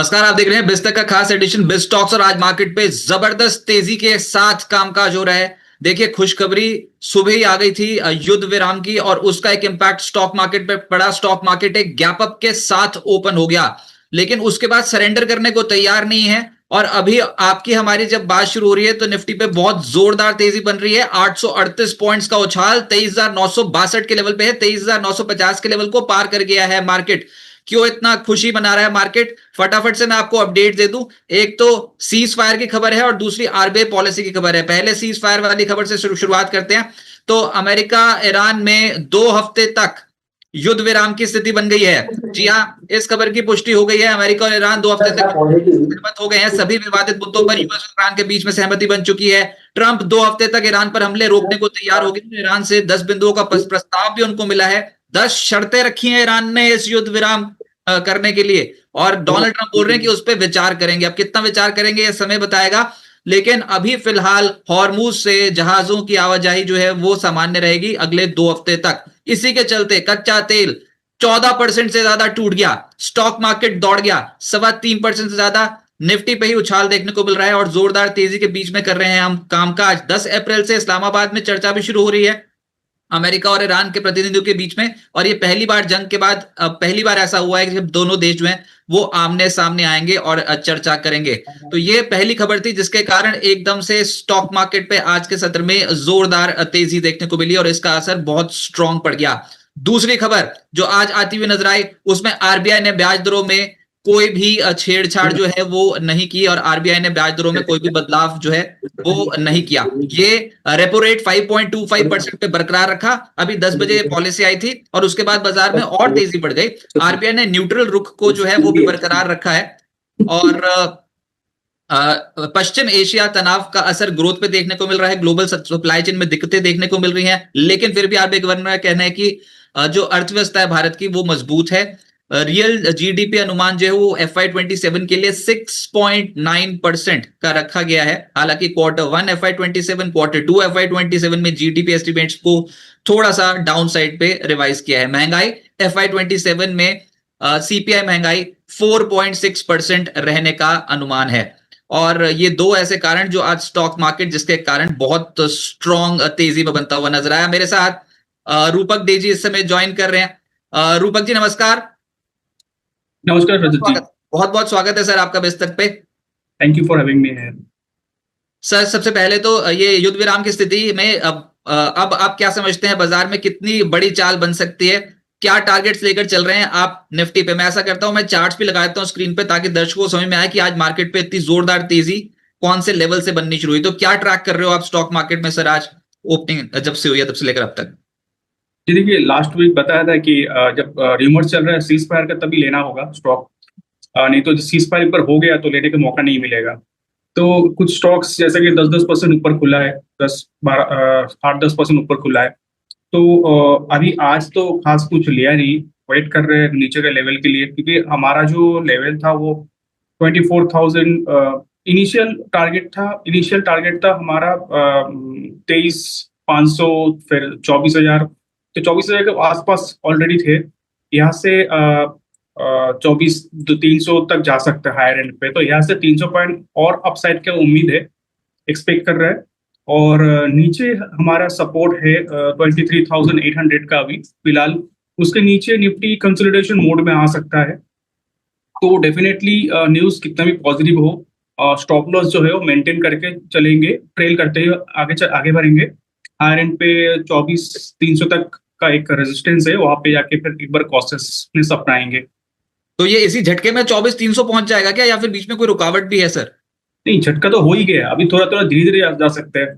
नमस्कार, आप देख रहे हैं बिस्तक का खास एडिशन बिज टॉक्स। और आज मार्केट पे जबरदस्त तेजी के साथ कामकाज हो रहा है। देखिए, खुशखबरी सुबह ही आ गई थी युद्ध विराम की, और उसका एक इंपैक्ट स्टॉक मार्केट पे पड़ा। स्टॉक मार्केट एक गैप अप के साथ ओपन हो गया, लेकिन उसके बाद सरेंडर करने को तैयार नहीं है। और अभी आपकी हमारी जब बात शुरू हो रही है तो निफ्टी पे बहुत जोरदार तेजी बन रही है। 838 पॉइंट्स का उछाल 23,962 के लेवल पे है। 23,950 के लेवल को पार कर गया है मार्केट। क्यों इतना खुशी मना रहा है मार्केट? फटाफट से मैं आपको अपडेट दे दूं। एक तो सीज फायर की खबर है और दूसरी आरबीआई पॉलिसी की खबर है। पहले सीज फायर वाली खबर से शुरुआत करते हैं। तो अमेरिका ईरान में 2 हफ्ते तक युद्ध विराम की स्थिति बन गई है। जी हाँ, इस खबर की पुष्टि हो गई है। अमेरिका और ईरान 2 हफ्ते तक सहमत हो गए हैं। सभी विवादित मुद्दों पर यूएस और ईरान के बीच में सहमति बन चुकी है। ट्रंप 2 हफ्ते तक ईरान पर हमले रोकने को तैयार हो गए। ईरान से 10 बिंदुओं का प्रस्ताव भी उनको मिला है। 10 शर्तें रखी हैं ईरान ने इस युद्ध विराम करने के लिए, और डोनाल्ड ट्रंप बोल रहे हैं कि उस पर विचार करेंगे। अब कितना विचार करेंगे यह समय बताएगा, लेकिन अभी फिलहाल हॉर्मुज से जहाजों की आवाजाही जो है वो सामान्य रहेगी अगले 2 हफ्ते तक। इसी के चलते कच्चा तेल 14% से ज्यादा टूट गया, स्टॉक मार्केट दौड़ गया 3.25% से ज्यादा। निफ्टी पे ही उछाल देखने को मिल रहा है और जोरदार तेजी के बीच में कर रहे हैं हम कामकाज। 10 अप्रैल से इस्लामाबाद में चर्चा भी शुरू हो रही है अमेरिका और ईरान के प्रतिनिधियों के बीच में, और ये पहली बार जंग के बाद पहली बार ऐसा हुआ है कि जब दोनों देश जो हैं वो आमने सामने आएंगे और चर्चा करेंगे। तो ये पहली खबर थी जिसके कारण एकदम से स्टॉक मार्केट पे आज के सत्र में जोरदार तेजी देखने को मिली और इसका असर बहुत स्ट्रांग पड़ गया। दूसरी खबर जो आज आती हुई नजर आई, उसमें आरबीआई ने ब्याज दरों में कोई भी छेड़छाड़ जो है वो नहीं की, और आरबीआई ने ब्याज दरों में कोई भी बदलाव जो है वो नहीं किया। ये रेपो रेट 5.25% पे बरकरार रखा। अभी 10 बजे पॉलिसी आई थी और उसके बाद बाजार में और तेजी बढ़ गई। आरबीआई ने न्यूट्रल रुख को जो है वो भी बरकरार रखा है। और पश्चिम एशिया तनाव का असर ग्रोथ पे देखने को मिल रहा है। ग्लोबल सप्लाई चेन में दिक्कतें देखने को मिल रही हैं, लेकिन फिर भी आरबीआई गवर्नर का कहना है कि जो अर्थव्यवस्था है भारत की वो मजबूत है। रियल जीडीपी अनुमान जो है वो FY27 के लिए 6.9% का रखा गया है। हालांकि Q1 FY27, Q2 FY27 में जीडीपी एस्टिमेट्स को थोड़ा सा डाउन साइड पे रिवाइज किया है। महंगाई FY27 में सीपीआई महंगाई 4.6% रहने का अनुमान है। और ये दो ऐसे कारण जो आज स्टॉक मार्केट जिसके कारण बहुत स्ट्रॉन्ग तेजी में बनता हुआ नजर आया। मेरे साथ रूपक डेजी इस समय ज्वाइन कर रहे हैं। रूपक जी नमस्कार। नमस्कार रजत जी। बहुत बहुत स्वागत है सर आपका बिस्तक पे। Thank you for having me here. Sir, सबसे पहले तो ये युद्ध विराम की स्थिति में अब आप क्या समझते हैं बाजार में कितनी बड़ी चाल बन सकती है? क्या टारगेट्स लेकर चल रहे हैं आप निफ्टी पे? मैं ऐसा करता हूं, मैं चार्ट्स भी लगा देता हूं स्क्रीन पे ताकि दर्शकों को समझ में आए कि आज मार्केट पे इतनी जोरदार तेजी कौन से लेवल से बननी शुरू हुई। तो क्या ट्रैक कर रहे हो आप स्टॉक मार्केट में सर आज ओपनिंग जब से हुई है तब से लेकर अब तक? जी देखिए, लास्ट वीक बताया था कि जब रिमोट चल रहा है सीज फायर का तभी लेना होगा स्टॉक, नहीं तो सीज फायर पर हो गया तो लेने का मौका नहीं मिलेगा। तो कुछ स्टॉक्स जैसे कि 10-10% ऊपर खुला है, 8-10% ऊपर खुला है। तो अभी आज तो खास कुछ लिया नहीं, वेट कर रहे हैं नीचे के लेवल के लिए, क्योंकि हमारा जो लेवल था वो 24,000 इनिशियल टारगेट था हमारा 23,500, फिर 24,000। तो 24,000 के आसपास ऑलरेडी थे। यहाँ से 24,300 तक जा सकते हैं हायर एंड पे। तो यहाँ से 300 पॉइंट और अपसाइड की उम्मीद है, एक्सपेक्ट कर रहे हैं। और नीचे हमारा सपोर्ट है 23,800 का अभी फिलहाल। उसके नीचे निफ्टी कंसोलिडेशन मोड में आ सकता है। तो डेफिनेटली न्यूज़ कितना भी पॉजिटिव हो, स्टॉप लॉस जो है वो मेंटेन करके चलेंगे, ट्रेल करते हुए आगे बढ़ेंगे। हायर एंड पे 24,300 तक का एक रेजिस्टेंस है, वहां पे जाके फिर एक बार कॉशियसनेस अपनाएंगे। तो ये इसी झटके में 24,300 पहुंच जाएगा क्या, या फिर बीच में कोई रुकावट भी है सर? नहीं, झटका तो हो ही गया, अभी थोड़ा थोड़ा धीरे धीरे जा सकते हैं।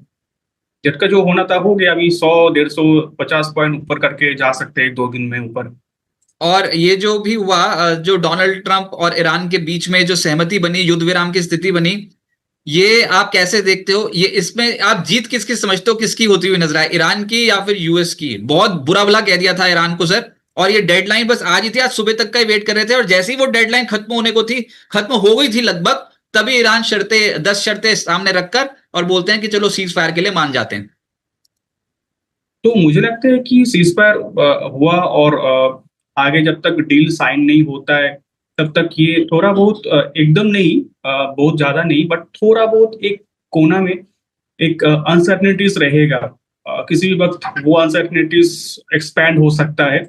झटका जो होना था हो गया, अभी 100-150 पॉइंट ऊपर करके जा सकते हैं 1-2 दिन में ऊपर। और ये जो भी हुआ, जो डोनाल्ड ट्रंप और ईरान के बीच में जो सहमति बनी, युद्ध विराम की स्थिति बनी, ये आप कैसे देखते हो? ये इसमें आप जीत किसकी समझते हो, किसकी होती हुई नजर आए, ईरान की या फिर यूएस की? बहुत बुरा भला कह दिया था ईरान को सर, और ये डेडलाइन बस आज ही थी, आज सुबह तक का ही वेट कर रहे थे, और जैसे ही वो डेडलाइन खत्म होने को थी, खत्म हो गई थी लगभग, तभी ईरान 10 शर्तें सामने रखकर और बोलते हैं कि चलो सीज फायर के लिए मान जाते हैं। तो मुझे लगता है कि सीज फायर हुआ और आगे जब तक डील साइन नहीं होता है तब तक ये थोड़ा बहुत एकदम नहीं, बहुत ज्यादा नहीं, बट थोड़ा बहुत एक कोना में एक अनसर्टनिटीज रहेगा। किसी भी वक्त वो अनसर्टनिटीज एक्सपैंड हो सकता है।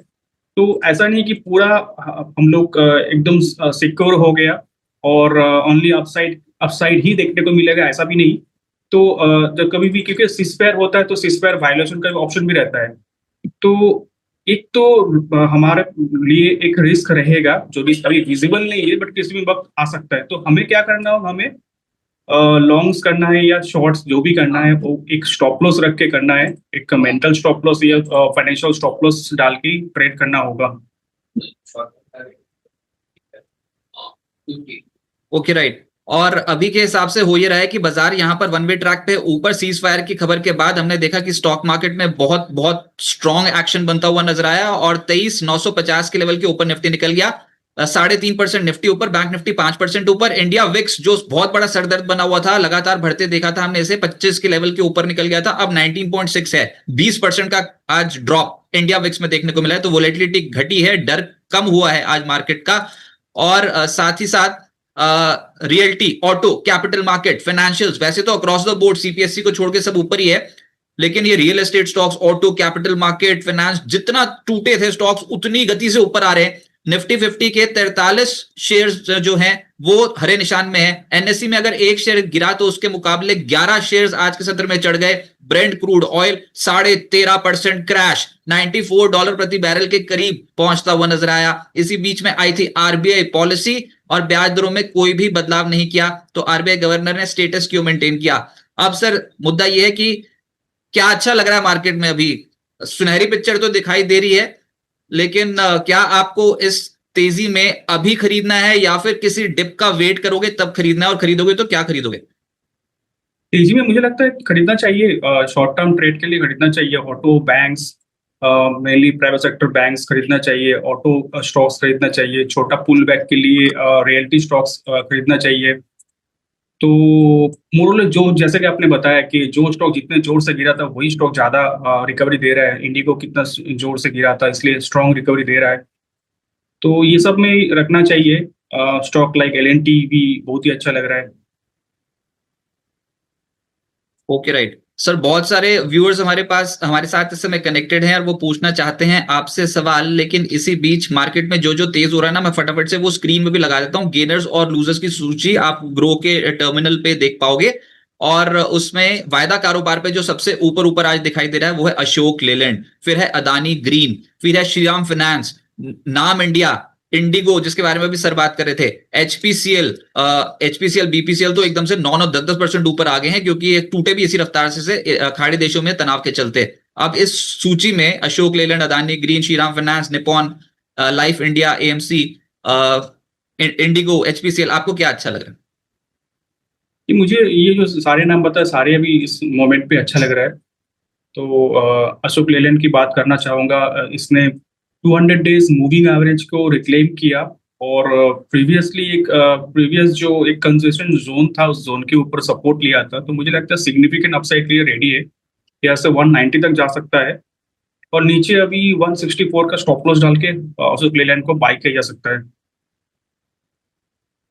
तो ऐसा नहीं कि पूरा हम लोग एकदम सिक्योर हो गया और ओनली अपसाइड अपसाइड ही देखने को मिलेगा, ऐसा भी नहीं। तो जब कभी भी, क्योंकि सिस्पेयर होता है तो सिस्पेयर वायलेशन का ऑप्शन भी रहता है। तो एक तो हमारे लिए एक रिस्क रहेगा जो भी अभी विजिबल नहीं है, बट किसी भी वक्त आ सकता है। तो हमें क्या करना होगा, हमें लॉन्ग्स करना है या शॉर्ट्स जो भी करना है वो एक स्टॉप लॉस रख के करना है, एक मेंटल स्टॉप लॉस या फाइनेंशियल स्टॉप लॉस डाल के ट्रेड करना होगा। Okay right. और अभी के हिसाब से हो ये रहा है कि बाजार यहाँ पर वन वे ट्रैक पे ऊपर सीज फायर की खबर के बाद हमने देखा कि स्टॉक मार्केट में बहुत बहुत स्ट्रॉन्ग एक्शन बनता हुआ नजर आया और 23,950 के लेवल के ऊपर निफ्टी निकल गया। 3.5% निफ्टी ऊपर, बैंक निफ्टी 5% ऊपर। इंडिया विक्स जो बहुत बड़ा सरदर्द बना हुआ था, लगातार बढ़ते देखा था हमने इसे, 25 के लेवल के ऊपर निकल गया था, अब 19.6 है। 20% का आज ड्रॉप इंडिया विक्स में देखने को मिला है। तो वोलेटिलिटी घटी है, डर कम हुआ है आज मार्केट का। और साथ ही साथ realty, auto, capital market, financials, वैसे तो अक्रॉस द बोर्ड सीपीएससी को छोड़ के सब ऊपर ही है, लेकिन ये real estate stocks, auto, capital market, finance, जितना टूटे थे स्टॉक्स उतनी गति से ऊपर आ रहे हैं। निफ्टी 50 के 43 शेयर्स जो हैं वो हरे निशान में है। एनएससी में अगर एक शेयर गिरा तो उसके मुकाबले 11 शेयर्स आज के सत्र में चढ़ गए। ब्रेंट क्रूड ऑयल 13.5% क्रैश, $94 प्रति बैरल के करीब पहुंचता हुआ नजर आया। इसी बीच में आई थी आरबीआई पॉलिसी और ब्याज दरों में कोई भी बदलाव नहीं किया, तो आरबीआई गवर्नर ने स्टेटस क्यों मेंटेन किया। अब सर मुद्दा यह है कि क्या अच्छा लग रहा है मार्केट में? अभी सुनहरी पिक्चर तो दिखाई दे रही है, लेकिन क्या आपको इस तेजी में अभी खरीदना है या फिर किसी डिप का वेट करोगे तब खरीदना है, और खरीदोगे तो क्या खरीदोगे? तेजी में मुझे लगता है खरीदना चाहिए, शॉर्ट टर्म ट्रेड के लिए खरीदना चाहिए। Auto, banks, mainly private sector banks खरीदना चाहिए, ऑटो स्टॉक्स खरीदना चाहिए, छोटा पुल बैक के लिए रियल्टी स्टॉक्स खरीदना चाहिए। तो मोरल जो, जैसे कि आपने बताया कि जो स्टॉक जितने जोर से गिरा था वही स्टॉक ज्यादा रिकवरी दे रहा है। इंडिगो कितना जोर से गिरा था इसलिए स्ट्रॉन्ग रिकवरी दे रहा है। तो ये सब में रखना चाहिए। स्टॉक लाइक एलएनटी भी बहुत ही अच्छा लग रहा है। ओके राइट सर, बहुत सारे व्यूअर्स हमारे साथ इस समय कनेक्टेड हैं और वो पूछना चाहते हैं आपसे सवाल, लेकिन इसी बीच मार्केट में जो जो तेज हो रहा है ना, मैं फटाफट से वो स्क्रीन में भी लगा देता हूँ। गेनर्स और लूजर्स की सूची आप ग्रो के टर्मिनल पे देख पाओगे, और उसमें वायदा कारोबार पे जो सबसे ऊपर ऊपर आज दिखाई दे रहा है वो है अशोक लेलैंड, फिर है अदानी ग्रीन, फिर है श्रीराम फाइनेंस, नाम इंडिया, इंडिगो जिसके बारे में भी सर बात कर रहे थे, एचपीसीएल, बीपीसीएल तो एकदम से 9-10% ऊपर आ गए हैं, क्योंकि ये टूटे भी इसी रफ्तार से खाड़ी देशों में तनाव के चलते। अब इस सूची में Ashok Leyland, Adani green, Shriram finance, Nippon life India, AMC, Indigo, HPCL, आपको क्या अच्छा लग रहा है? कि मुझे ये जो सारे नाम बताए सारे अभी इस मोमेंट पे अच्छा लग रहा है। तो अशोक लेलैंड की बात करना चाहूँगा। इसने 200 डेज मूविंग एवरेज को रिक्लेम किया और प्रीवियस जो एक कंसेशन जोन था उस जोन के ऊपर सपोर्ट लिया था। तो मुझे लगता है सिग्निफिकेंट अपसाइड के लिए रेडी है। यहाँ से 190 तक जा सकता है और नीचे अभी 164 का स्टॉप लॉस डाल के अशोक लेलैंड को बाय किया जा सकता है।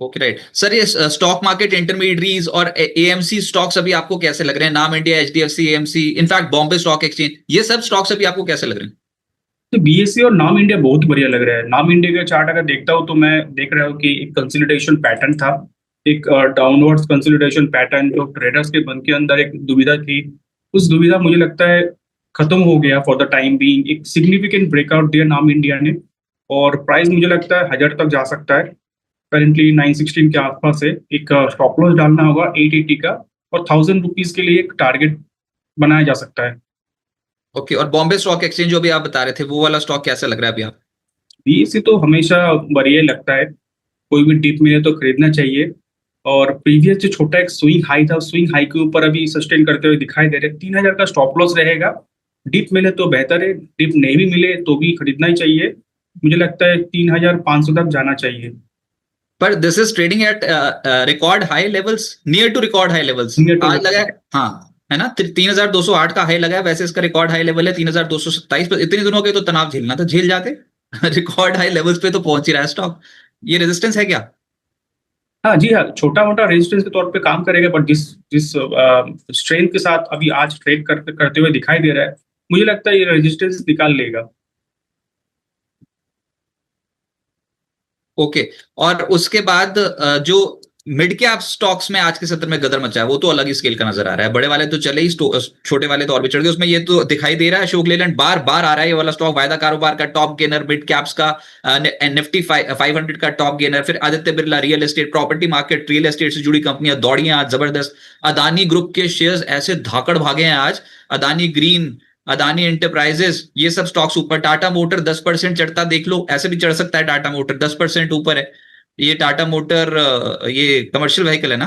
ओके राइट सर, ये स्टॉक मार्केट इंटरमीडियरीज और एएमसी स्टॉक्स अभी आपको कैसे लग रहे हैं? नाम India, HDFC, AMC, in fact Bombay stock exchange, ये सब स्टॉक्स अभी आपको कैसे लग रहे हैं? तो बीएससी और नाम इंडिया बहुत बढ़िया लग रहा है। नाम इंडिया का चार्ट अगर देखता हूँ तो मैं देख रहा हूँ कि एक कंसोलिडेशन पैटर्न था, एक डाउनवर्ड्स कंसोलिडेशन पैटर्न जो ट्रेडर्स के मन के अंदर एक दुविधा थी, उस दुविधा मुझे लगता है खत्म हो गया फॉर द टाइम बीइंग। एक सिग्निफिकेंट ब्रेकआउट दिया नाम इंडिया ने और प्राइस मुझे लगता है 1000 तक जा सकता है। करेंटली 916 के आसपास है। एक स्टॉप लॉस डालना होगा 880 का और 1000 रुपीज के लिए एक टारगेट बनाया जा सकता है। ओके, और बॉम्बे स्टॉक एक्सचेंज जो भी आप बता रहे थे, वो वाला स्टॉक कैसा लग रहा है अभी आप? बीएससी तो हमेशा बढ़िया लगता है, कोई भी डिप मिले तो खरीदना चाहिए। और प्रीवियस जो छोटा एक स्विंग हाई था, स्विंग हाई के ऊपर अभी सस्टेन करते हुए दिखाई दे रहे। 3000 का स्टॉप लॉस रहेगा। डिप मिले तो बेहतर है, डिप नहीं भी मिले तो भी खरीदना ही चाहिए। मुझे लगता है 3500 तक जाना चाहिए। पर this is trading at record high levels, near to record high levels आज लगा है। हाँ है ना, 3208 का हाई लगा है। वैसे इसका रिकॉर्ड हाई लेवल है 3227 पर। इतने दिनों के तो तनाव झेलना था, झेल जाते। रिकॉर्ड हाई लेवल्स पे तो पहुंच ही रहा है स्टॉक। ये रेजिस्टेंस है क्या? हाँ जी, हाँ, छोटा मोटा रेजिस्टेंस के तौर पे काम करेगा, बट जिस जिस स्ट्रेंथ के साथ अभी आज ट्रेड करते हुए दिखाई दे रहा है, मुझे लगता है ये रेजिस्टेंस निकाल लेगा। ओके। और उसके बाद जो मिड कैप स्टॉक्स में आज के सत्र में गदर मचा है वो तो अलग ही स्केल का नजर आ रहा है। बड़े वाले तो चले ही, छोटे वाले तो और भी चढ़ गए। उसमें ये तो दिखाई दे रहा है अशोक लेलैंड बार बार आ रहा है, ये वाला स्टॉक वायदा कारोबार का टॉप गेनर, मिड कैप्स का निफ्टी 500 का टॉप गेनर। फिर Aditya Birla real estate, property market, real estate से जुड़ी कंपनियां दौड़ी हैं आज जबरदस्त। अदानी ग्रुप के शेयर्स ऐसे धाकड़ भागे हैं आज, अदानी ग्रीन, अदानी एंटरप्राइजेस, ये सब स्टॉक्स ऊपर। टाटा मोटर 10% चढ़ता देख लो, ऐसे भी चढ़ सकता है। टाटा मोटर 10% ऊपर है। ये टाटा मोटर ये कमर्शियल व्हीकल है ना।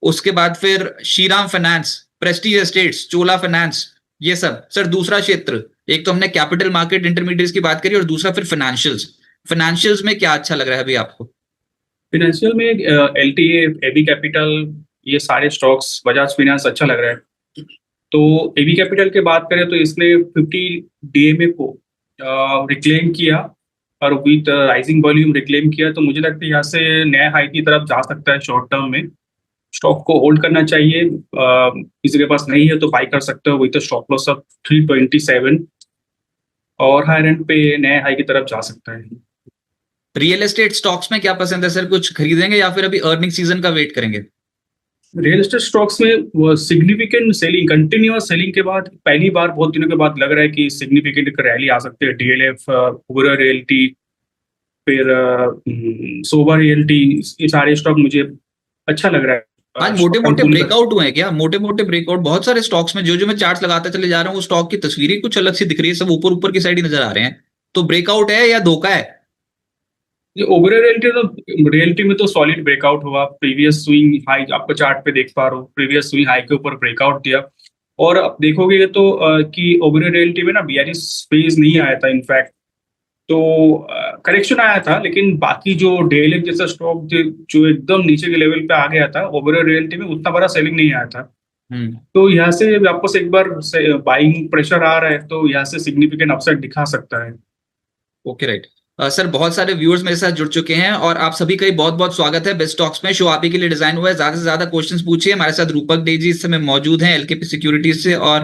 उसके बाद फिर श्रीराम फाइनेंस, प्रेस्टीज एस्टेट्स, चोला फाइनेंस, ये सब। सर दूसरा क्षेत्र, एक तो हमने कैपिटल मार्केट इंटरमीडिएट्स की बात करी और दूसरा फिर फाइनेंशियल्स। फाइनेंशियल्स में क्या अच्छा लग रहा है अभी आपको? फाइनेंशियल में एलटीए, एबी कैपिटल, ये सारे स्टॉक्स, बजाज फाइनेंस अच्छा लग रहा है। तो एबी कैपिटल की बात करें तो इसने 50 डीएमए को रिक्लेम किया और विद राइजिंग वॉल्यूम रिक्लेम किया, तो मुझे लगता है यहाँ से नया हाई की तरफ जा सकता है। शॉर्ट टर्म में स्टॉक को होल्ड करना चाहिए, किसी के पास नहीं है तो बाई कर सकते हो विद स्टॉप लॉस ऑफ 327, और हायर एंड पे नए हाई की तरफ जा सकता है। रियल एस्टेट स्टॉक्स में क्या पसंद है सर? कुछ खरीदेंगे या फिर अभी अर्निंग सीजन का वेट करेंगे? रियल एस्टेट स्टॉक्स में वो सिग्निफिकेंट सेलिंग, कंटिन्यूअस सेलिंग के बाद पहली बार बहुत दिनों के बाद लग रहा है कि सिग्निफिकेंट एक रैली आ सकती है। डीएलएफ, ओबेरॉय रियल्टी, फिर सोबा रियल्टी, ये सारे स्टॉक मुझे अच्छा लग रहा है। आज मोटे मोटे ब्रेकआउट हुए हैं क्या? मोटे मोटे ब्रेकआउट बहुत सारे स्टॉक्स में, जो जो मैं चार्ट्स लगाते चले जा रहा हूँ, वो स्टॉक की तस्वीरें कुछ अलग सी दिख रही है, सब ऊपर ऊपर की साइड ही नजर आ रहे हैं। तो ब्रेकआउट है या धोखा है? ये ओबेरॉय रियल्टी तो, रियल्टी में तो सॉलिड ब्रेकआउट हुआ। प्रीवियस स्विंग हाई आपको चार्ट पे देख पा रहे हो, प्रीवियस स्विंग हाई के ऊपर ब्रेकआउट दिया। और अब देखोगे तो कि ओबेरॉय रियल्टी में ना बियरिश फेज नहीं आया था इनफैक्ट, तो करेक्शन आया था, लेकिन बाकी जो डीएलएफ जैसा स्टॉक जो एकदम नीचे के लेवल पे आ गया था, ओबेरॉय रियल्टी में उतना बड़ा सेलिंग नहीं आया था। तो यहाँ से वापस एक बार बाइंग प्रेशर आ रहा है, तो यहाँ से सिग्निफिकेंट अपसाइड दिखा सकता है। Okay right. सर बहुत सारे व्यूअर्स मेरे साथ जुड़ चुके हैं और आप सभी का बहुत बहुत स्वागत है बेस्ट स्टॉक्स में। शो आप ही के लिए डिजाइन हुआ है, ज्यादा से ज्यादा क्वेश्चंस पूछिए। हमारे साथ रूपक डे जी इस समय मौजूद हैं एलकेपी सिक्योरिटीज से, और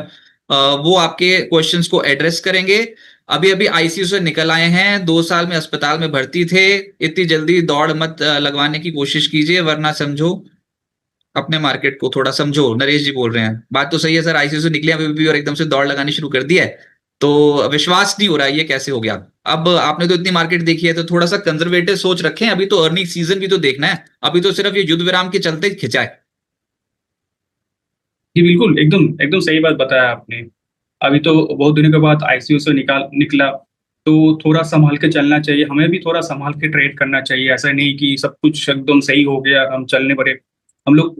वो आपके क्वेश्चंस को एड्रेस करेंगे। अभी अभी आईसीयू से निकल आए हैं, 2 साल में अस्पताल में भर्ती थे। इतनी जल्दी दौड़ मत लगवाने की कोशिश कीजिए, वरना समझो अपने मार्केट को थोड़ा समझो। नरेश जी बोल रहे हैं, बात तो सही है सर, आईसीयू से निकले अभी भी और एकदम से दौड़ लगानी शुरू कर दिया है, तो विश्वास नहीं हो रहा है ये कैसे हो गया। अब आपने तो इतनी मार्केट देखी है, तो थोड़ा सा कंजर्वेटिव सोच रखें। अभी तो अर्निंग सीजन भी तो देखना है, अभी तो सिर्फ ये युद्ध विराम के चलते खिंचा है। जी बिल्कुल, एकदम एकदम सही बात बताया आपने। अभी तो बहुत दिनों के बाद आईसीयू से निकला, तो थोड़ा संभाल के चलना चाहिए। हमें भी थोड़ा संभाल के ट्रेड करना चाहिए। ऐसा नहीं कि सब कुछ एकदम सही हो गया हम चलने पड़े। हम लोग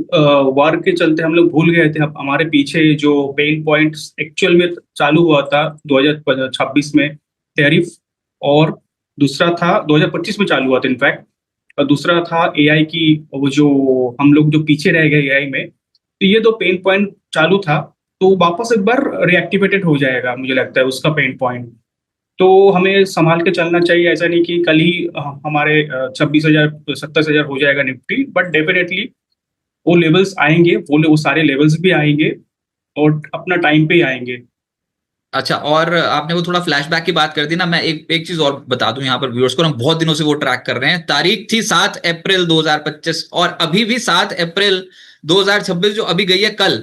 वार के चलते हम लोग भूल गए थे, हमारे पीछे जो पेन पॉइंट्स एक्चुअल में चालू हुआ था 2026 में, टैरिफ, और दूसरा था 2025 में चालू हुआ था इनफैक्ट, और दूसरा था एआई की, वो जो हम लोग जो पीछे रह गए एआई में। तो ये दो पेन पॉइंट चालू था, तो वापस एक बार रिएक्टिवेटेड हो जाएगा मुझे लगता है उसका पेन पॉइंट। तो हमें संभाल के चलना चाहिए। ऐसा नहीं कि कल ही हमारे 26,000 27,000 हो जाएगा निफ्टी, बट डेफिनेटली वो लेवल्स आएंगे, वो सारे लेवल्स भी आएंगे और अपना टाइम पे ही आएंगे। अच्छा, और आपने वो थोड़ा फ्लैशबैक की बात कर दी ना, मैं एक एक चीज और बता दूं यहाँ पर व्यूअर्स को, हम बहुत दिनों से वो ट्रैक कर रहे हैं। तारीख थी 7 अप्रैल 2025 और अभी भी 7 अप्रैल 2026 जो अभी गई है कल।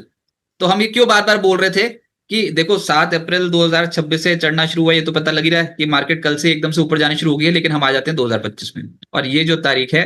तो हम ये क्यों बार बार बोल रहे थे कि देखो 7 अप्रैल 2026 से चढ़ना शुरू हुआ, ये तो पता लग ही रहा है कि मार्केट कल से एकदम से ऊपर जानी शुरू हो गई है, लेकिन हम आ जाते हैं 2025 में। और ये जो तारीख है,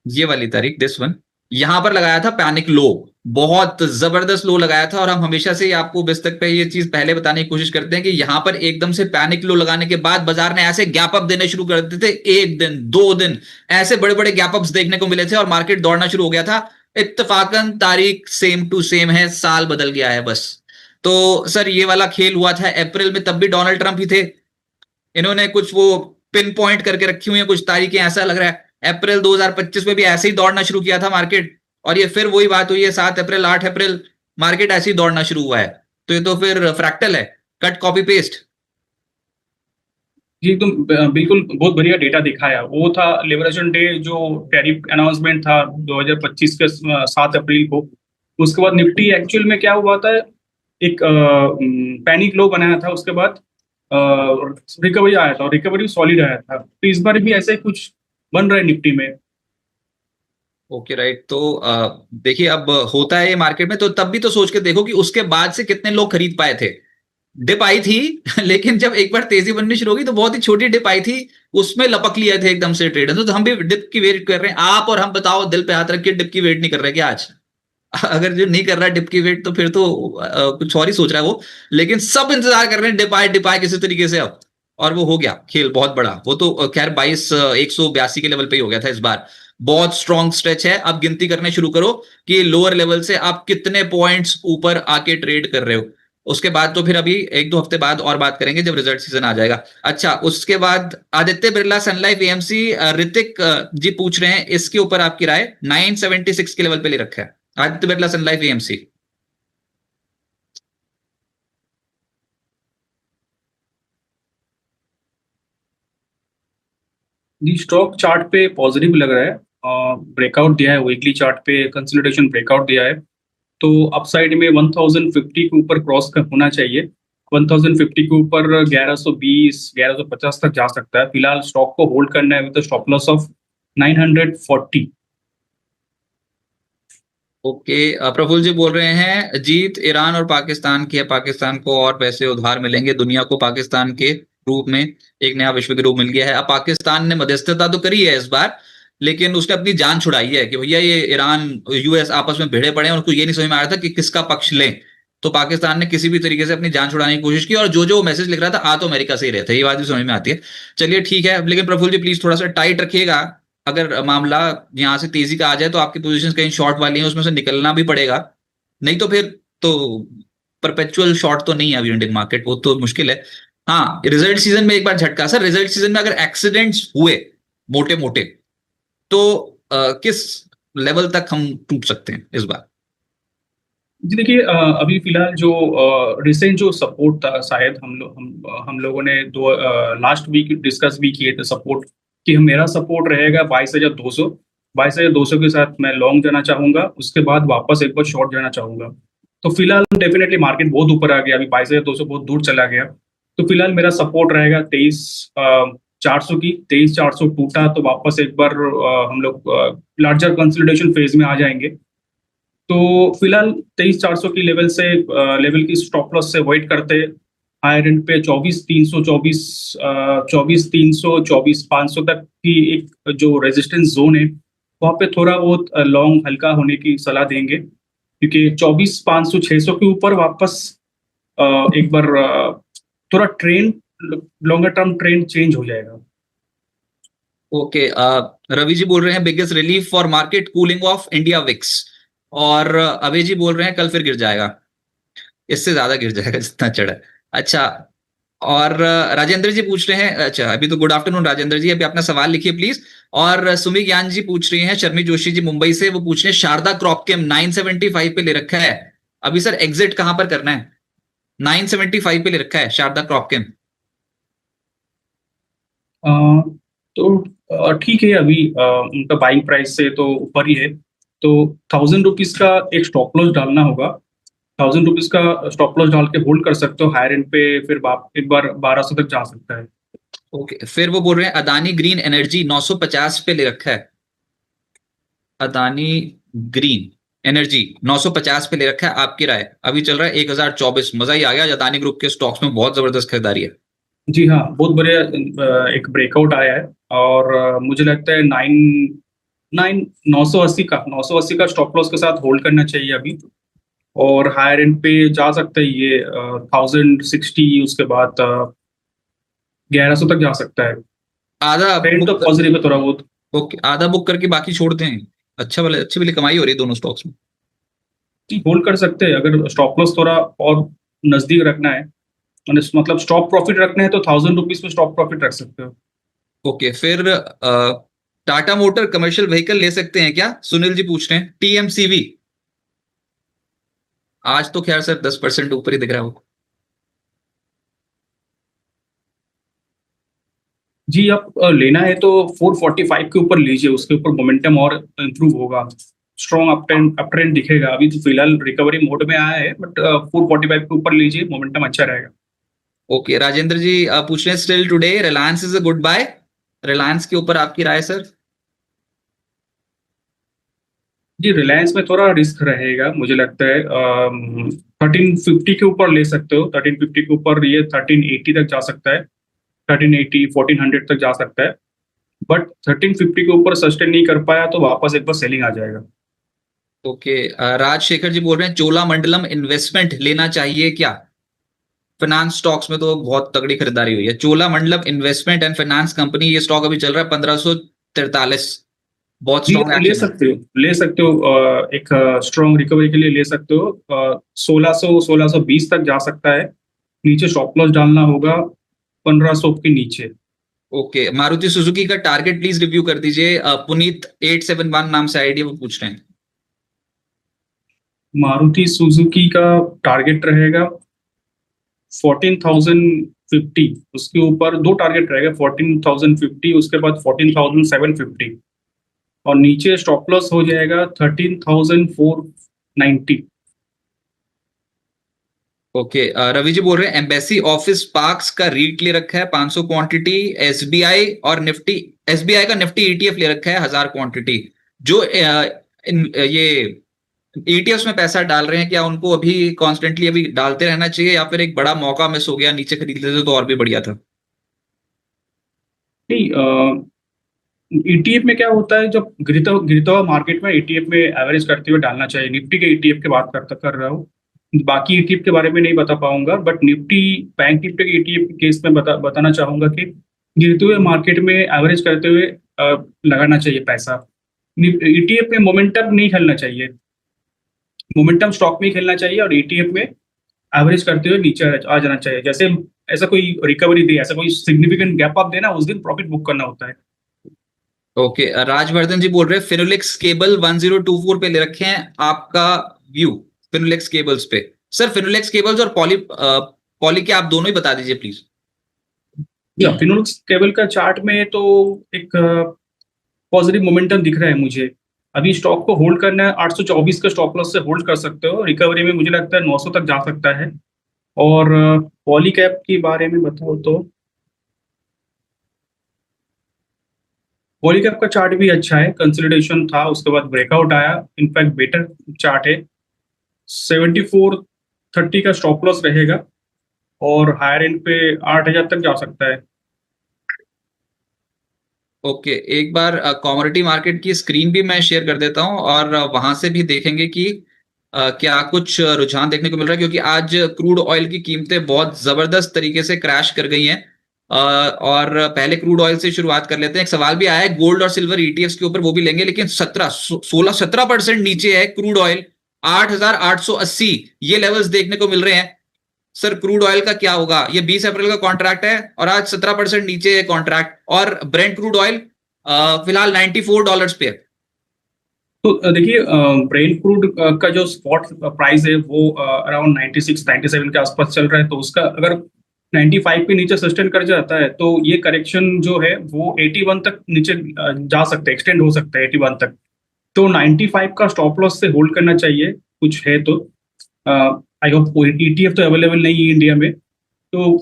ये वाली तारीख, दिस वन, यहां पर लगाया था पैनिक लो, बहुत जबरदस्त लो लगाया था। और हम हमेशा से आपको बिस्तक पे ये चीज पहले बताने की कोशिश करते हैं कि यहां पर एकदम से पैनिक लो लगाने के बाद बाजार ने ऐसे गैप अप देने शुरू कर देते थे। 1 दिन 2 दिन ऐसे बड़े बड़े गैप अप्स देखने को मिले थे और मार्केट दौड़ना शुरू हो गया था। इत्तेफाकन तारीख सेम टू सेम है, साल बदल गया है बस। तो सर ये वाला खेल हुआ था अप्रैल में, तब भी डोनाल्ड ट्रंप ही थे। इन्होंने कुछ वो पिन पॉइंट करके रखी हुई है कुछ तारीखें, ऐसा लग रहा है अप्रैल 2025 में भी ऐसे ही दौड़ना शुरू किया था मार्केट। और ये फिर वही बात हुई है, 7 अप्रैल 8 अप्रैल मार्केट ऐसे ही दौड़ना शुरू हुआ है। तो ये तो फिर फ्रैक्टल है, कट कॉपी पेस्ट। जी तो बिल्कुल बहुत बढ़िया डेटा दिखाया। वो था लिबरेशन डे, जो टैरिफ अनाउंसमेंट था 2025 के 7 अप्रैल को। उसके बाद निफ्टी एक्चुअल में क्या हुआ था, एक पैनिक लो बनाया था, उसके बाद रिकवरी आया था और रिकवरी सॉलिड आया था। तो इस बार भी ऐसे ही कुछ बन रहा है निफ्टी में। Okay right. तो देखिए अब होता है ये मार्केट में, तो तब भी तो सोच के देखो कि उसके बाद से कितने लोग खरीद पाए थे। डिप आई थी लेकिन जब एक बार तेजी बननी शुरू होगी तो बहुत ही छोटी डिप आई थी, उसमें लपक लिया थे एकदम से ट्रेडर। तो हम भी डिप की वेट कर रहे हैं। आप और हम बताओ, दिल पे हाथ रख के, डिप की वेट नहीं कर रहे क्या आज? अगर जो नहीं कर रहा है डिप की वेट, तो फिर तो कुछ और ही सोच रहा है वो। लेकिन सब इंतजार कर रहे हैं डिप आए किसी तरीके से अब। और वो हो गया खेल बहुत बड़ा। वो तो खैर 182 के लेवल पे ही हो गया था इस बार। बहुत स्ट्रॉन्ग स्ट्रेच है। अब गिनती करने शुरू करो कि लोअर लेवल से आप कितने पॉइंट्स ऊपर आके ट्रेड कर रहे हो। उसके बाद तो फिर अभी एक दो हफ्ते बाद और बात करेंगे जब रिजल्ट सीजन आ जाएगा। अच्छा, उसके बाद आदित्य बिरला सन लाइफ एएमसी, ऋतिक जी पूछ रहे हैं इसके ऊपर आपकी राय। 976 के लेवल पे ले रखा है आदित्य बिरला सन लाइफ एएमसी। जी स्टॉक चार्ट पे पॉजिटिव लग रहा है। ब्रेकआउट दिया है, वीकली चार्ट पे कंसोलिडेशन ब्रेकआउट दिया है। तो अपसाइड में 1050 के ऊपर होना चाहिए। 1050 के ऊपर 1120 1150 तक जा सकता है। फिलहाल स्टॉक को होल्ड करना है with stop loss of 940। Okay, Praful ji बोल रहे हैं जीत ईरान और पाकिस्तान की है। पाकिस्तान को और पैसे उधार मिलेंगे। दुनिया को पाकिस्तान के रूप में एक नया विश्व गुरु मिल गया है। अब पाकिस्तान ने मध्यस्थता तो करी है इस बार, लेकिन उसने अपनी जान छुड़ाई है कि भैया ये ईरान यूएस आपस में भिड़े पड़े हैं, उनको ये नहीं समझ में आ रहा था कि किसका पक्ष लें। तो पाकिस्तान ने किसी भी तरीके से अपनी जान छुड़ाने की कोशिश की, और जो मैसेज लिख रहा था आ तो अमेरिका से ही रहे थे। ये बात भी समझ में आती है। चलिए ठीक है, लेकिन प्रफुल्ल जी प्लीज थोड़ा सा टाइट रखिएगा। अगर मामला यहाँ से तेजी का आ जाए तो आपकी पोजीशन कहीं शॉर्ट वाली है, उसमें से निकलना भी पड़ेगा। नहीं तो फिर तो परपेचुअल शॉर्ट तो नहीं है अभी इंडियन मार्केट, वो तो मुश्किल है। हाँ, रिजल्ट सीजन में एक बार झटका सर। रिजल्ट सीजन में अगर एक्सीडेंट्स हुए मोटे मोटे, तो किस लेवल तक हम टूट सकते हैं इस बार? जी देखिए, अभी फिलहाल जो रिसेंट जो सपोर्ट था, शायद हम लोगों ने दो लास्ट वीक डिस्कस भी किए थे सपोर्ट, कि मेरा सपोर्ट रहेगा 22,200। 22,200 के साथ मैं लॉन्ग जाना चाहूंगा, उसके बाद वापस एक बार शॉर्ट जाना चाहूंगा। तो फिलहाल डेफिनेटली मार्केट बहुत ऊपर आ गया, अभी 22,200 बहुत दूर चला गया। तो फिलहाल मेरा सपोर्ट रहेगा 23,400 की। 23,400 टूटा तो वापस एक बार हम लोग लार्जर कंसोलिडेशन फेज में आ जाएंगे। तो फिलहाल 23,400 की लेवल की स्टॉप लॉस से वेट करते हायर एंड पे 24,300, 24,300, 24,500 तक की एक जो रेजिस्टेंस जोन है, वहाँ पे थोड़ा बहुत लॉन्ग हल्का होने की सलाह देंगे, क्योंकि 24,500 600 के ऊपर वापस एक बार थोड़ा trend, longer term trend change हो जाएगा। ओके, रवि जी बोल रहे हैं biggest relief for market cooling of India VIX. और अभय जी बोल रहे हैं कल फिर गिर जाएगा। इससे ज्यादा गिर जाएगा जितना चढ़ा है। अच्छा, और राजेंद्र जी पूछ रहे हैं। अच्छा, अभी तो गुड आफ्टरनून राजेंद्र जी, अभी अपना सवाल लिखिए प्लीज। और सुमी ज्ञान जी पूछ रही हैं, शर्मी जोशी जी मुंबई से, वो पूछ रहे हैं शारदा क्रॉप के 975 पे ले रखा है। अभी सर एग्जिट कहां पर करना है? 975 पे ले रखा है शारदा क्रॉप के। अ, तो ठीक है, अभी उनका बाइंग प्राइस से तो ऊपर ही है। तो 1,000 रुपीज का एक स्टॉप लॉस डालना होगा। 1,000 रुपीज का स्टॉप लॉस डाल के होल्ड कर सकते हो हायर एंड पे, फिर एक बार 1,200 तक जा सकता है। ओके, फिर वो बोल रहे हैं अदानी ग्रीन एनर्जी 950 पे ले रखा है। अदानी ग्रीन एनर्जी 950 पे ले रखा है। आपकी राय? अभी चल रहा है 1024। मजा ही आ गया। अदानी ग्रुप के स्टॉक्स में बहुत जबरदस्त खरीदारी है। जी हाँ, बहुत बढ़िया एक ब्रेकआउट आया है। और मुझे लगता है 980 का स्टॉप लॉस के साथ होल्ड करना चाहिए अभी। और हायर एंड पे जा सकते हैं ये 1,060, उसके बाद 1,100 तक जा सकता है। आधा ट्रेंड तो बुक। पॉजिटिव है थोड़ा बहुत। ओके, आधा बुक करके बाकी छोड़ते हैं। अच्छा वाले अच्छी वाली कमाई हो रही है दोनों स्टॉक्स में। होल्ड कर सकते हैं अगर स्टॉप लॉस थोड़ा और नजदीक रखना है, मतलब स्टॉप प्रॉफिट रखना है तो 1,000 रुपीज में स्टॉप प्रॉफिट रख सकते हो। ओके, फिर टाटा मोटर कमर्शियल व्हीकल ले सकते हैं क्या? सुनील जी पूछ रहे हैं टीएमसीवी। आज तो खैर सर 10% ऊपर ही दिख रहा है वो। जी, आप लेना है तो 445 के ऊपर लीजिए, उसके ऊपर मोमेंटम और इम्प्रूव होगा, स्ट्रॉन्ग अप ट्रेंड दिखेगा। अभी तो फिलहाल रिकवरी मोड में आया है, बट 445 के ऊपर लीजिए, मोमेंटम अच्छा रहेगा। ओके, राजेंद्र जी पूछ रहे हैं still today Reliance is a good buy. Reliance के ऊपर आपकी राय सर? जी, रिलायंस में थोड़ा रिस्क रहेगा मुझे लगता है। 1350 के ऊपर ले सकते हो, 1350 के ऊपर ये 1380 तक जा सकता है, 1380 1400 तक जा सकता है, बट 1350 के ऊपर सस्टेन नहीं कर पाया तो वापस एक बार सेलिंग आ जाएगा। ओके, राजशेखर जी बोल रहे हैं चोलामंडलम इन्वेस्टमेंट लेना चाहिए क्या? फाइनेंस स्टॉक्स में तो बहुत तगड़ी खरीदारी हुई है। Cholamandalam investment and finance company, ये स्टॉक अभी चल रहा है 1543, बहुत जी, स्ट्रॉन्ग ले एक्शन है। सकते हो, ले सकते हो। एक स्ट्रॉन्ग रिकवरी के लिए ले सकते हो। 1620 तक जा सकता है। नीचे स्टॉप लॉस डालना होगा 1500 के नीचे। ओके, मारुति सुजुकी का टारगेट प्लीज रिव्यू कर दीजिए। पुनीत 871 नाम से आईडी वो पूछ रहे हैं। मारुति सुजुकी का टारगेट रहेगा 14,050। उसके ऊपर दो टारगेट रहेगा, 14,050, उसके बाद 14,750, और नीचे स्टॉप लॉस हो जाएगा 13,490। ओके, रवि जी बोल रहे हैं एम्बेसी ऑफिस पार्क्स का रीट ले रखा है 500 क्वांटिटी, एसबीआई और निफ्टी, एसबीआई का निफ्टी ईटीएफ ले रखा है 1000 क्वांटिटी। जो ये ईटीएफ में पैसा डाल रहे हैं, क्या उनको अभी कॉन्स्टेंटली अभी डालते रहना चाहिए, या फिर एक बड़ा मौका मिस हो गया, नीचे खरीद लेते तो और भी बढ़िया था? नहीं, ईटीएफ में क्या होता है, जब गिरता गिरता हुआ मार्केट में ईटीएफ में एवरेज करते हुए डालना चाहिए। निफ्टी के ईटीएफ की बात कर रहा हूँ, बाकी ईटीएफ के बारे में नहीं बता पाऊंगा, बट निफ्टी, बैंक निफ्टी के ईटीएफ के केस में बताना चाहूंगा कि गिरते हुए मार्केट में एवरेज करते हुए लगाना चाहिए पैसा। ईटीएफ में मोमेंटम नहीं खेलना चाहिए, मोमेंटम स्टॉक में ही खेलना चाहिए, और ईटीएफ में एवरेज करते हुए नीचे आ जाना चाहिए। जैसे ऐसा कोई रिकवरी दे, ऐसा कोई सिग्निफिकेंट गैप अप देना, उस दिन प्रॉफिट बुक करना होता है। ओके, राजवर्धन जी बोल रहे हैं फिनोलेक्स केबल 1024 पे ले रखे हैं, आपका व्यू फिनोलेक्स केबल्स पे? सर फिनोलेक्स केबल्स और पॉली के आप दोनों ही बता दीजिए प्लीज। या फिनोलेक्स केबल का चार्ट में तो एक पॉजिटिव मोमेंटम दिख रहा है मुझे। अभी स्टॉक को होल्ड करना है, 824 का स्टॉप लॉस से होल्ड कर सकते हो। रिकवरी में मुझे लगता है 900 तक जा सकता है। और पॉली कैप के बारे में बताओ तो पॉली कैप का चार्ट भी अच्छा है, कंसोलिडेशन था, उसके बाद ब्रेकआउट आया, इनफैक्ट बेटर चार्ट है। 7430 का स्टॉप लॉस रहेगा, और हायर एंड पे 8,000 तक जा सकता है। ओके, एक बार कमोडिटी मार्केट की स्क्रीन भी मैं शेयर कर देता हूं, और वहां से भी देखेंगे कि क्या कुछ रुझान देखने को मिल रहा है, क्योंकि आज क्रूड ऑयल की कीमतें बहुत जबरदस्त तरीके से क्रैश कर गई हैं। और पहले क्रूड ऑयल से शुरुआत कर लेते हैं। एक सवाल भी आया है गोल्ड और सिल्वर ईटीएफ के ऊपर, वो भी लेंगे, लेकिन 17% नीचे है क्रूड ऑयल, 8,880 ये लेवल्स देखने को मिल रहे हैं। सर क्रूड ऑयल का क्या होगा? ये 20 अप्रैल का कॉन्ट्रैक्ट है और आज 17% नीचे है कॉन्ट्रैक्ट, और ब्रेंट क्रूड ऑयल फिलहाल $94 पे है। तो देखिए, ब्रेंट क्रूड का जो स्पॉट प्राइस है वो अराउंड 96 97 के आसपास चल रहा है। तो उसका अगर 95 के नीचे सस्टेन कर जाता है तो ये करेक्शन जो है वो 81 तक नीचे जा सकता है, एक्सटेंड हो सकता है 81 तक। तो 95 का स्टॉप लॉस से होल्ड करना चाहिए, कुछ है तो। आई होप ईटीएफ तो अवेलेबल नहीं है इंडिया में, तो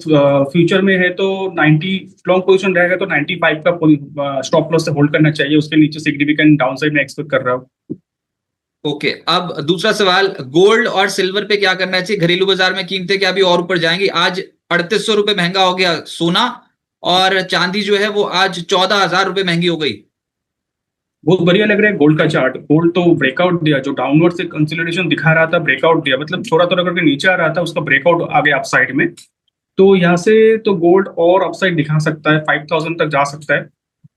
फ्यूचर में है तो 90 लॉन्ग पोजीशन रहेगा तो 95 का स्टॉप लॉस से होल्ड करना चाहिए। उसके नीचे सिग्निफिकेंट डाउनसाइड में एक्सपेक्ट कर रहा हूँ। ओके, अब दूसरा सवाल, गोल्ड और सिल्वर पे क्या करना चाहिए? घरेलू बाजार में कीमतें क्या अभी और ऊपर जाएंगी? आज 3800 रुपए महंगा हो गया सोना, और चांदी जो है वो आज 14,000 रुपए महंगी हो गई। बहुत बढ़िया लग रहा है गोल्ड का चार्ट। गोल्ड तो ब्रेकआउट दिया, जो डाउनवर्ड से कंसोलिडेशन दिखा रहा था, ब्रेकआउट दिया, मतलब थोड़ा थोड़ा करके नीचे आ रहा था, उसका ब्रेकआउट आ गया अपसाइड में। तो यहाँ से तो गोल्ड और अपसाइड दिखा सकता है, 5,000 तक जा सकता है।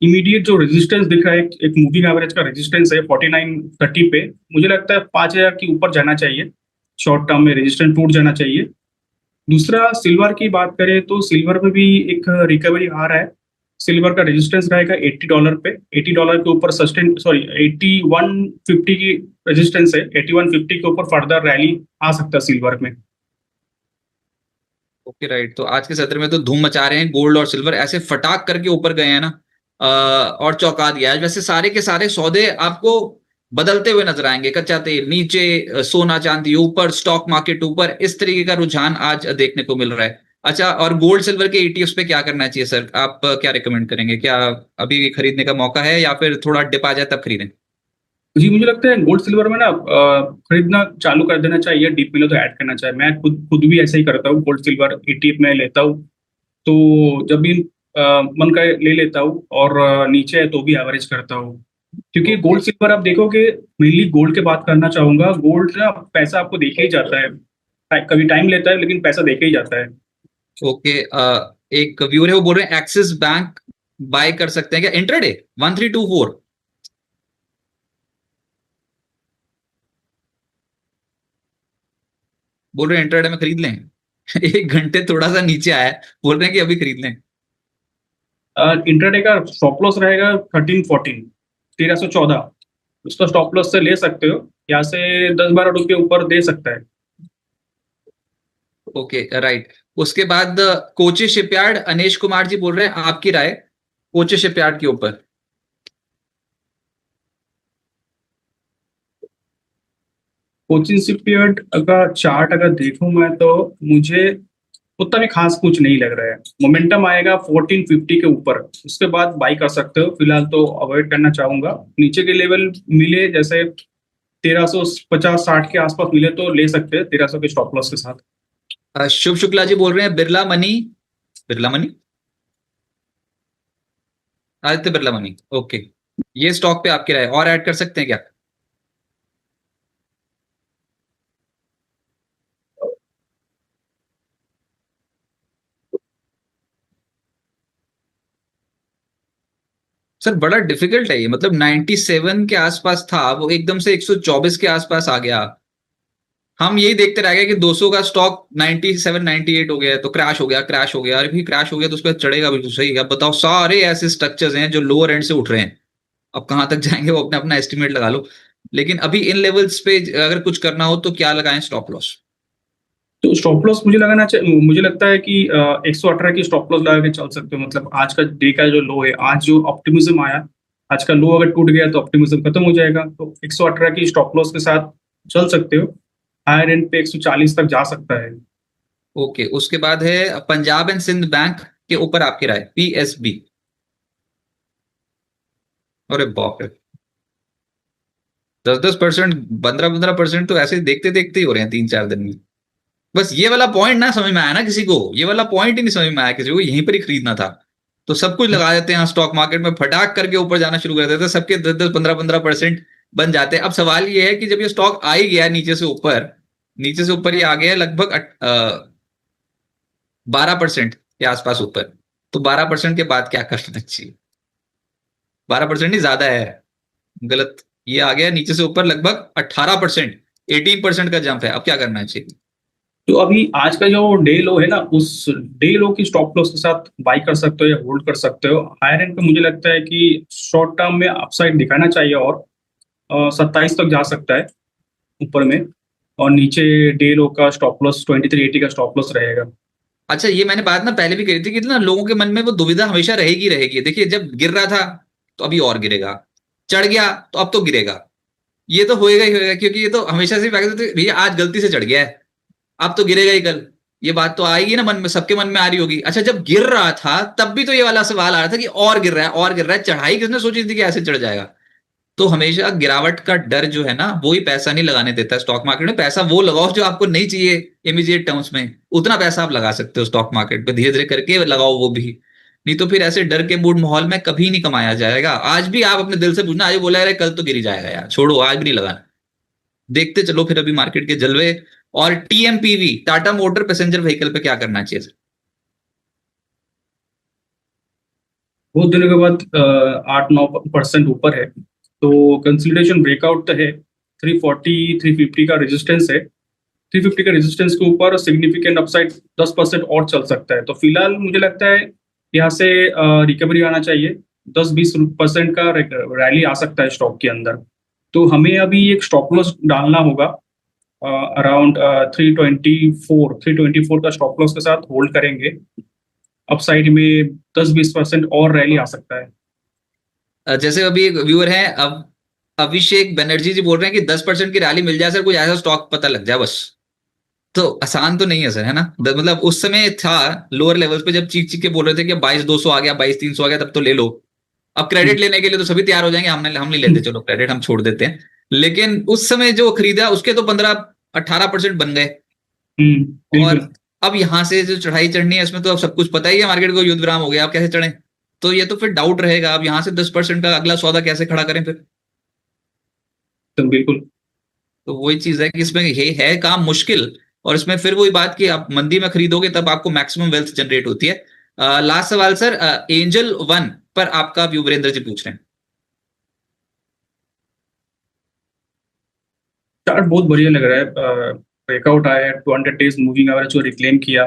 इमीडिएट जो रेजिस्टेंस दिख रहा है, एक मूविंग एवरेज का रेजिस्टेंस है 4930 पे, मुझे लगता है 5,000 के ऊपर जाना चाहिए। शॉर्ट टर्म में रेजिस्टेंस टूट जाना चाहिए। दूसरा, सिल्वर की बात करें तो सिल्वर में भी एक रिकवरी आ रहा है। सिल्वर का रेजिस्टेंस रहेगा $80 पे, $80 के ऊपर सस्टेन, सॉरी 8150 की रेजिस्टेंस है, 8150 के ऊपर फर्दर रैली आ सकता है सिल्वर में। Okay right. तो आज के सत्र में तो धूम मचा रहे हैं, गोल्ड और सिल्वर ऐसे फटाक करके ऊपर गए हैं ना, और चौंका दिया है। वैसे सारे के सारे सौदे आपको बदलते हुए नजर आएंगे, कच्चा तेल नीचे, सोना चांदी ऊपर, स्टॉक मार्केट ऊपर, इस तरीके का रुझान आज देखने को मिल रहा है। अच्छा, और गोल्ड सिल्वर के ईटीएफ्स पे क्या करना चाहिए सर? आप क्या रिकमेंड करेंगे? क्या अभी खरीदने का मौका है या फिर थोड़ा डिप आ जाए तब खरीदें? जी, मुझे लगता है गोल्ड सिल्वर में ना खरीदना चालू कर देना चाहिए, डीप मिले तो ऐड करना चाहिए। मैं खुद खुद भी ऐसे ही करता हूँ, गोल्ड सिल्वर ईटीएफ में लेता हूँ। तो जब भी मन का ले लेता हूँ, और नीचे है तो भी एवरेज करता हूँ। क्योंकि ओके। गोल्ड सिल्वर आप देखोगे, मेनली गोल्ड की बात करना चाहूंगा। गोल्ड ना पैसा आपको देके ही जाता है, कभी टाइम लेता है लेकिन पैसा देके ही जाता है। ओके, एक व्यूअर है वो बोल रहे हैं एक्सिस बैंक बाय कर सकते हैं क्या इंट्राडे 1324? बोल रहे हैं इंट्राडे में खरीद लें। 1 घंटे थोड़ा सा नीचे आया है, बोल रहे हैं कि अभी खरीद लें। इंट्राडे का स्टॉप लॉस रहेगा 1314, 1314। उसका स्टॉप लॉस से ले सकते हो, यहाँ से 10-12 रुपये ऊपर दे सकता है। Okay right. उसके बाद कोची शिपयार्ड, अनेश कुमार जी बोल रहे हैं आपकी राय कोची शिपयार्ड के ऊपर। कोचिंग शिपयार्ड का चार्ट अगर देखूं मैं, तो मुझे उतना भी खास कुछ नहीं लग रहा है। मोमेंटम आएगा 1450 के ऊपर, उसके बाद बाई कर सकते हो। फिलहाल तो अवॉइड करना चाहूंगा। नीचे के लेवल मिले जैसे 1350-60 के आसपास मिले तो ले सकते हैं 1300 के स्टॉप लॉस के साथ। शुभ शुक्ला जी बोल रहे हैं Birla money, Birla money, Aditya Birla money. Okay, ये स्टॉक पे आपकी राय और ऐड कर सकते हैं क्या? सर बड़ा डिफिकल्ट है ये, मतलब 97 के आसपास था, वो एकदम से 124 के आसपास आ गया। हम यही देखते रह गए कि 200 का स्टॉक 97 98 हो गया तो क्रैश हो गया, क्रैश हो गया, अरे भी क्रैश हो गया तो उस पर चढ़ेगा बिल्कुल सही। अब बताओ, सारे ऐसे स्ट्रक्चर्स हैं जो लोअर एंड से उठ रहे हैं, अब कहां तक जाएंगे वो अपना अपना एस्टिमेट लगा लो। लेकिन अभी इन लेवल्स पे अगर कुछ करना हो तो क्या लगाएं स्टॉप लॉस? तो स्टॉप लॉस मुझे लगाना चाहिए, मुझे लगता है कि 118 की स्टॉप लॉस लगा के चल सकते हो। मतलब आज का डे का जो लो है, आज जो ऑप्टिमिज्म आया, आज का लो अगर टूट गया तो ऑप्टिमिज्म खत्म हो जाएगा। तो 118 की स्टॉप लॉस के साथ चल सकते हो। हायर एंड पे 140 तक जा सकता है। ओके, उसके बाद है पंजाब एंड सिंध बैंक के ऊपर आपकी राय, पीएसबी। अरे बाप रे, 10-10%, 15-15% तो ऐसे देखते देखते ही हो रहे हैं 3-4 दिन में। बस ये वाला पॉइंट ना समझ में आया ना किसी को, ये वाला पॉइंट ही नहीं समझ में आया किसी को, यहीं पर ही खरीदना था। तो सब कुछ लगा देते हैं स्टॉक मार्केट में, फटाक करके ऊपर जाना शुरू कर देते हैं, सबके 10-10 15-15% बन जाते हैं। अब सवाल ये है कि जब ये स्टॉक आ ही गया नीचे से ऊपर, नीचे से ऊपर ये आ गया लगभग 12% के आसपास ऊपर, तो 12% के बाद क्या करना चाहिए? 12% नहीं, ज्यादा है, गलत। ये आ गया नीचे से ऊपर लगभग 18%, 18% का जंप है, अब क्या करना चाहिए? तो अभी आज का जो डे लो है ना, उस डे लो की स्टॉप लॉस के साथ बाई कर सकते हो या होल्ड कर सकते हो। हायर एंड पे मुझे लगता है कि शॉर्ट टर्म में अपसाइड दिखाना चाहिए, और 27 तक जा सकता है ऊपर में। और नीचे डे लो का स्टॉप लॉस 2380 का स्टॉप लॉस रहेगा। अच्छा, ये मैंने बात ना पहले भी कही थी कि ना लोगों के मन में वो दुविधा हमेशा रहेगी रहेगी। देखिए, जब गिर रहा था तो अभी और गिरेगा, चढ़ गया तो अब तो गिरेगा, ये तो होएगा ही होएगा, क्योंकि ये तो हमेशा से कहते थे भैया आज गलती से चढ़ गया है, अब तो गिरेगा ही कल। ये बात तो आएगी ना मन में, सबके मन में आ रही होगी। अच्छा, जब गिर रहा था तब भी तो ये वाला सवाल आ रहा था कि और गिर रहा है और गिर रहा है, चढ़ाई किसने सोची थी कि ऐसे चढ़ जाएगा? तो हमेशा गिरावट का डर जो है ना, वो ही पैसा नहीं लगाने देता स्टॉक मार्केट में। पैसा वो लगाओ जो आपको नहीं चाहिए इमीडिएट टर्म्स में, उतना पैसा आप लगा सकते हो स्टॉक मार्केट पे, धीरे धीरे करके लगाओ वो भी। नहीं तो फिर ऐसे डर के मूड माहौल में कभी नहीं कमाया जाएगा। आज भी आप अपने दिल से पूछना, आज बोला यार कल तो गिर ही जाएगा यार, छोड़ो आज भी नहीं लगाना, देखते चलो फिर अभी मार्केट के जलवे। और टीएमपीवी, टाटा मोटर पैसेंजर व्हीकल पे क्या करना चाहिए सर? बहुत दिनों के बाद 8-9% ऊपर है, तो कंसोलिडेशन ब्रेकआउट है। 340-350 का रेजिस्टेंस है। 350 का रेजिस्टेंस के ऊपर सिग्निफिकेंट अपसाइड 10% और चल सकता है। तो फिलहाल मुझे लगता है यहाँ से रिकवरी आना चाहिए। 10-20% का रैली आ सकता है स्टॉक के अंदर। तो हमें अभी एक स्टॉप लॉस डालना होगा, अराउंड 324 का स्टॉप लॉस के साथ होल्ड करेंगे। अपसाइड में 10-20% और रैली आ सकता है। जैसे अभी एक व्यूअर है, अब अभिषेक बनर्जी जी बोल रहे हैं कि 10% की रैली मिल जाए सर, कोई ऐसा स्टॉक पता लग जाए बस। तो आसान तो नहीं है सर, है ना? मतलब उस समय था लोअर लेवल्स पे जब चीख चीख के बोल रहे थे कि 22,200 आ गया, 22,300 आ गया, तब तो ले लो। अब क्रेडिट लेने के लिए तो सभी तैयार हो जाएंगे, हम नहीं लेते, चलो क्रेडिट हम छोड़ देते हैं। लेकिन उस समय जो खरीदा उसके तो 15-18% बन गए। और बिल्कुल। अब यहां से जो चढ़ाई चढ़नी है इसमें तो अब सब कुछ पता ही है, मार्केट को युद्ध विराम हो गया, अब कैसे चढ़े? तो ये तो फिर डाउट रहेगा, अब यहां से 10% का अगला सौदा कैसे खड़ा करें फिर? तो बिल्कुल। तो वही चीज है कि इसमें ये है काम मुश्किल। और इसमें फिर वही बात कि आप मंदी में खरीदोगे तब आपको मैक्सिमम वेल्थ जनरेट होती है। लास्ट सवाल सर, एंजल वन पर आपका व्यू वीरेंद्र जी पूछ रहे हैं। चार्ट बहुत बढ़िया लग रहा है। ब्रेकआउट आया है, 200 डेज मूविंग एवरेज को रिक्लेम किया,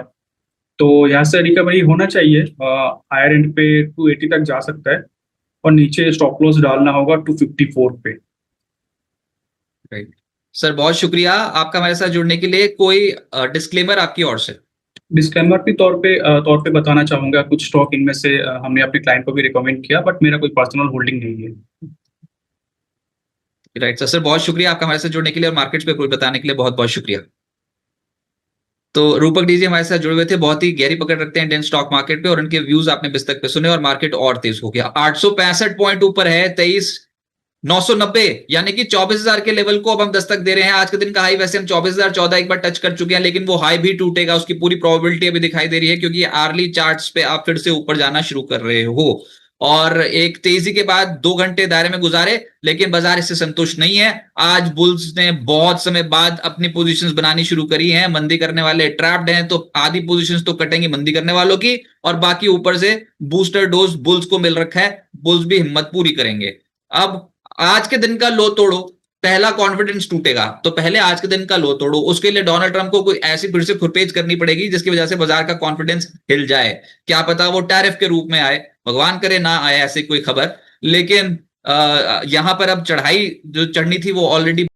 तो यहाँ से रिकवरी होना चाहिए। हायर एंड पे 280 तक जा सकता है, और नीचे स्टॉप लॉस डालना होगा 254 पे। राइट सर, बहुत शुक्रिया आपका हमारे साथ जुड़ने के लिए। कोई डिस्क्लेमर आपकी ओर से? डिस्क्लेमर के तौर पे बताना चाहूंगा, कुछ स्टॉक इनमें से हमने अपने क्लाइंट को भी रिकमेंड किया, बट मेरा कोई पर्सनल होल्डिंग नहीं है। राइट सर, बहुत शुक्रिया आपका हमारे साथ जुड़ने के लिए और मार्केट्स पे कोई बताने के लिए बहुत बहुत शुक्रिया। तो रूपक डी जी हमारे साथ जुड़े हुए थे, बहुत ही गहरी पकड़ रखते हैं इंडियन स्टॉक मार्केट पे, और उनके व्यूज आपने बिस्तक पे सुने और मार्केट और तेज हो गया। 865 पॉइंट ऊपर है, 23,990, यानी कि 24,000 के लेवल को अब हम दस्तक दे रहे हैं। आज के दिन का हाई वैसे हम 24,014 एक बार टच कर चुके हैं, लेकिन वो हाई भी टूटेगा, उसकी पूरी प्रोबेबिलिटी अभी दिखाई दे रही है, क्योंकि आर्ली चार्ट्स पे आप फिर से ऊपर जाना शुरू कर रहे हो। और एक तेजी के बाद 2 घंटे दायरे में गुजारे, लेकिन बाजार इससे संतुष्ट नहीं है। आज बुल्स ने बहुत समय बाद अपनी पोजीशंस बनानी शुरू करी हैं। मंदी करने वाले ट्रैप्ड हैं, तो आधी पोजीशंस तो कटेंगी मंदी करने वालों की, और बाकी ऊपर से बूस्टर डोज बुल्स को मिल रखा है, बुल्स भी हिम्मत पूरी करेंगे। अब आज के दिन का लो तोड़ो, पहला कॉन्फिडेंस टूटेगा, तो पहले आज के दिन का लो तोड़ो। उसके लिए डोनाल्ड ट्रंप को कोई ऐसी फिर से खुरपेज करनी पड़ेगी जिसकी वजह से बाजार का कॉन्फिडेंस हिल जाए। क्या पता वो टैरिफ के रूप में आए, भगवान करे ना आए ऐसी कोई खबर। लेकिन यहां पर अब चढ़ाई जो चढ़नी थी वो ऑलरेडी